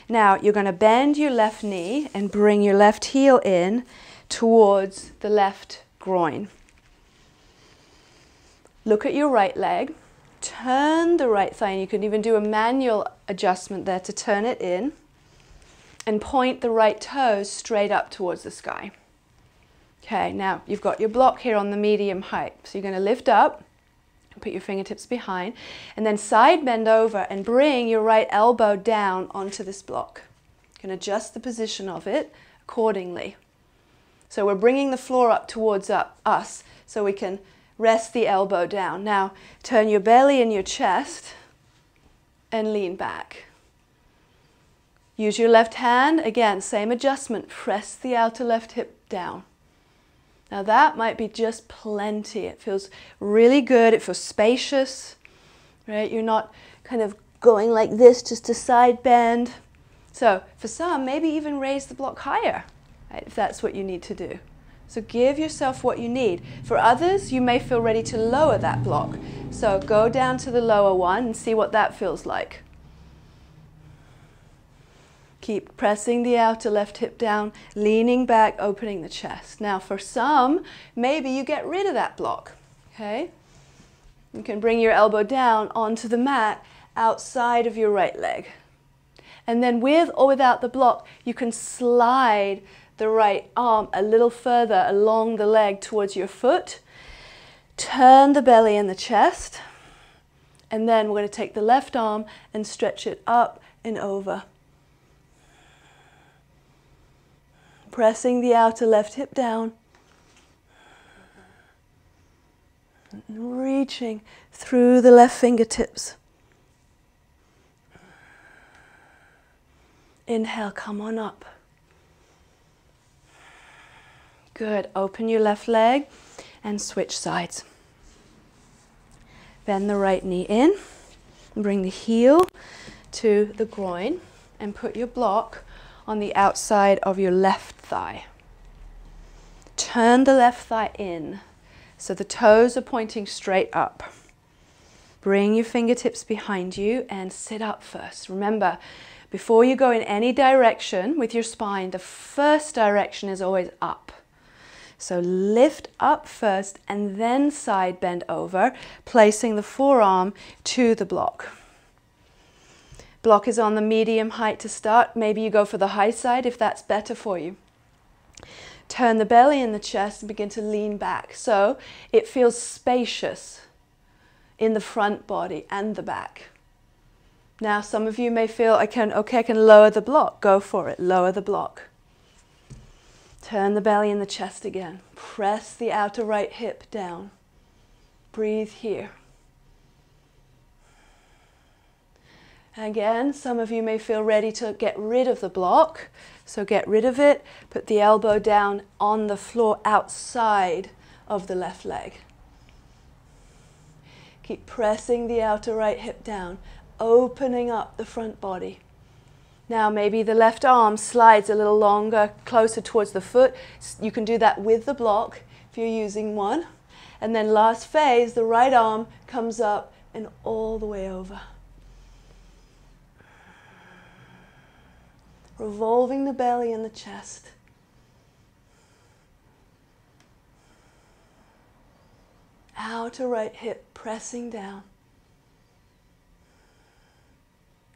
Now, you're going to bend your left knee and bring your left heel in towards the left groin. Look at your right leg. Turn the right thigh, and you can even do a manual adjustment there to turn it in. And point the right toes straight up towards the sky. Okay, now you've got your block here on the medium height. So you're going to lift up. Put your fingertips behind, and then side bend over and bring your right elbow down onto this block. You can adjust the position of it accordingly. So we're bringing the floor up towards us so we can rest the elbow down. Now turn your belly and your chest and lean back. Use your left hand, again, same adjustment, press the outer left hip down. Now that might be just plenty. It feels really good. It feels spacious, right? You're not kind of going like this just to side bend. So for some, maybe even raise the block higher, right, if that's what you need to do. So give yourself what you need. For others, you may feel ready to lower that block. So go down to the lower one and see what that feels like. Keep pressing the outer left hip down, leaning back, opening the chest. Now for some, maybe you get rid of that block, okay? You can bring your elbow down onto the mat outside of your right leg. And then with or without the block, you can slide the right arm a little further along the leg towards your foot. Turn the belly and the chest. And then we're going to take the left arm and stretch it up and over. Pressing the outer left hip down, reaching through the left fingertips. Inhale, come on up. Good, open your left leg and switch sides. Bend the right knee in, bring the heel to the groin and put your block on the outside of your left thigh. Turn the left thigh in so the toes are pointing straight up. Bring your fingertips behind you and sit up first. Remember, before you go in any direction with your spine, the first direction is always up. So lift up first and then side bend over, placing the forearm to the block. Block is on the medium height to start. Maybe you go for the high side if that's better for you. Turn the belly and the chest and begin to lean back. So it feels spacious in the front body and the back. Now some of you may feel, I can lower the block. Go for it, lower the block. Turn the belly and the chest again. Press the outer right hip down. Breathe here. Again, some of you may feel ready to get rid of the block, so get rid of it. Put the elbow down on the floor outside of the left leg. Keep pressing the outer right hip down, opening up the front body. Now maybe the left arm slides a little longer, closer towards the foot. You can do that with the block if you're using one. And then last phase, the right arm comes up and all the way over. Revolving the belly and the chest. Outer right hip pressing down.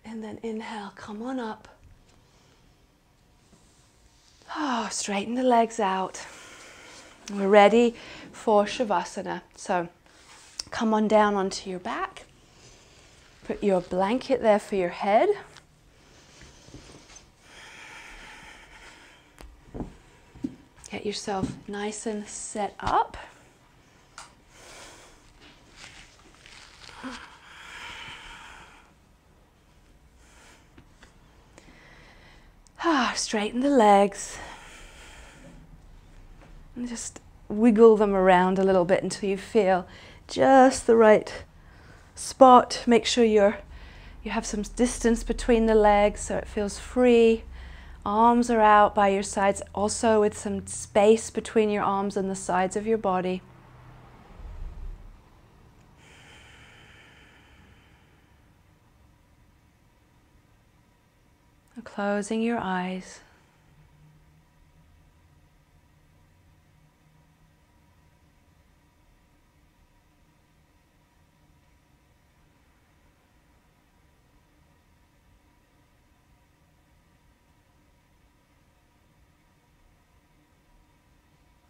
And then inhale, come on up. Oh, straighten the legs out. We're ready for Shavasana. So come on down onto your back. Put your blanket there for your head. Get yourself nice and set up. Straighten the legs. And just wiggle them around a little bit until you feel just the right spot. Make sure you have some distance between the legs so it feels free. Arms are out by your sides, also with some space between your arms and the sides of your body. Closing your eyes.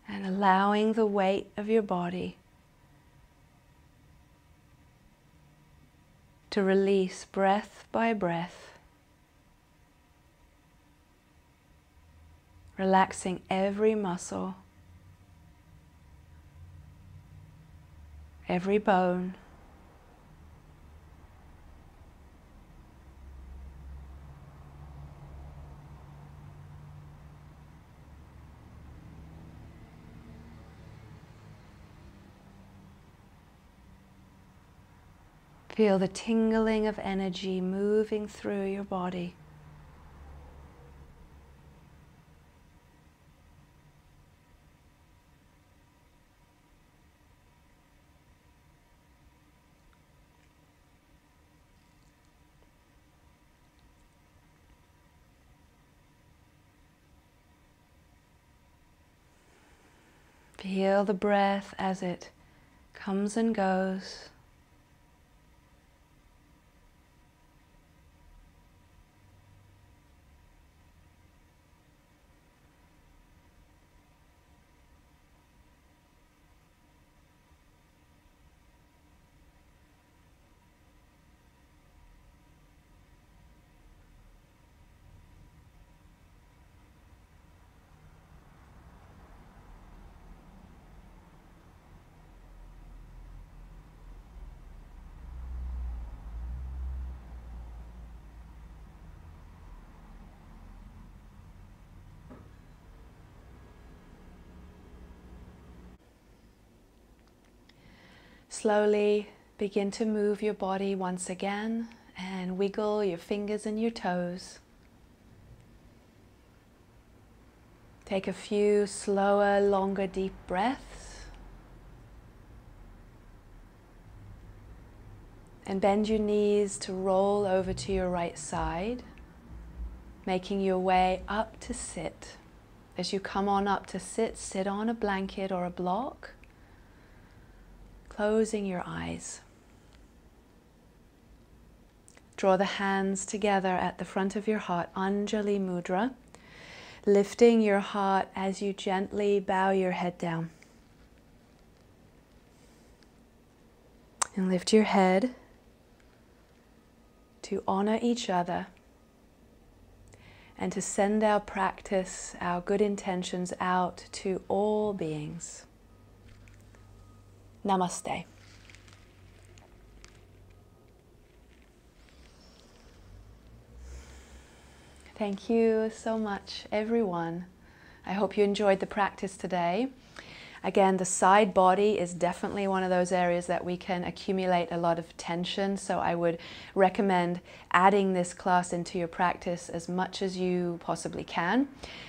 And allowing the weight of your body to release breath by breath. Relaxing every muscle, every bone. Feel the tingling of energy moving through your body. Feel the breath as it comes and goes. Slowly begin to move your body once again and wiggle your fingers and your toes. Take a few slower, longer, deep breaths. And bend your knees to roll over to your right side, making your way up to sit. As you come on up to sit, sit on a blanket or a block. Closing your eyes. Draw the hands together at the front of your heart, Anjali Mudra, lifting your heart as you gently bow your head down. And lift your head to honor each other and to send our practice, our good intentions out to all beings. Namaste. Thank you so much, everyone. I hope you enjoyed the practice today. Again, the side body is definitely one of those areas that we can accumulate a lot of tension, so I would recommend adding this class into your practice as much as you possibly can.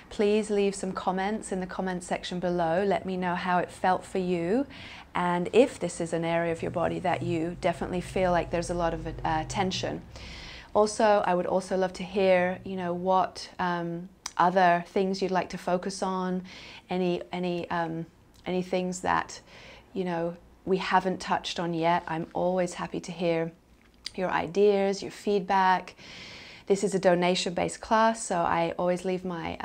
Please leave some comments in the comment section below. Let me know how it felt for you, and if this is an area of your body that you definitely feel like there's a lot of tension. Also, I would also love to hear, what other things you'd like to focus on, any things that, we haven't touched on yet. I'm always happy to hear your ideas, your feedback. This is a donation-based class, so I always leave my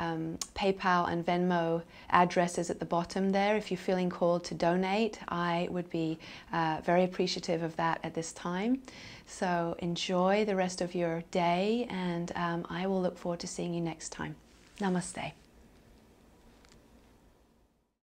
PayPal and Venmo addresses at the bottom there. If you're feeling called to donate, I would be very appreciative of that at this time. So enjoy the rest of your day, and I will look forward to seeing you next time. Namaste.